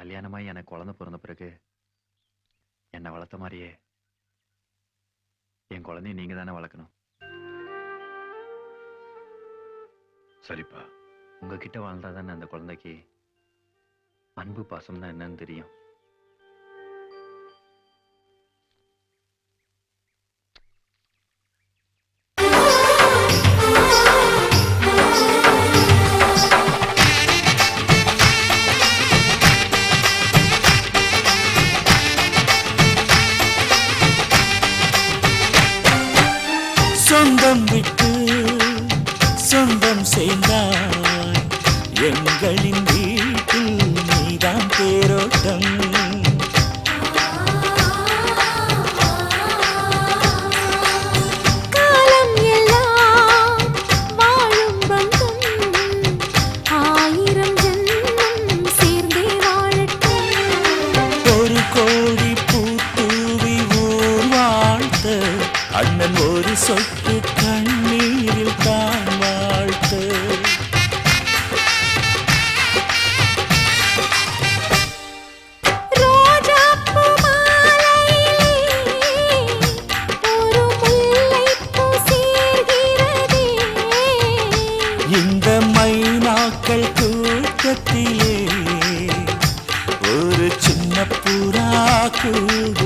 கல்யாணமாய் எனக்கு குழந்தை பிறந்த பிறகு என்னை வளர்த்த மாதிரியே என் குழந்தைய நீங்க தானே வளர்க்கணும். சரிப்பா. உங்ககிட்ட வாழ்ந்தாதானே அந்த குழந்தைக்கு அன்பு பாசம்னா என்னன்னு தெரியும். சொந்தம் விட்டு சொந்தம் சேர்ந்தாய், எங்களின் வீட்டில் நீதான் தேரோட்டம். காலம் எல்லாம் வாழும் பந்தம், 1000 ஜென்மம் சேர்ந்தே வாழட்டும். ஒரு கோடி பூத்தூவி ஊர் வாழ்த்த, அண்ணன் ஒரு சொட்டு கண்ணீரில் தான் வாழ்த்து. ரோஜாப்பூ மாலையிலே ஒரு முல்லைப்பூ சேர்கிறதே. இந்த மைனாக்கள் கூட்டத்திலே ஒரு சின்ன புறா கூட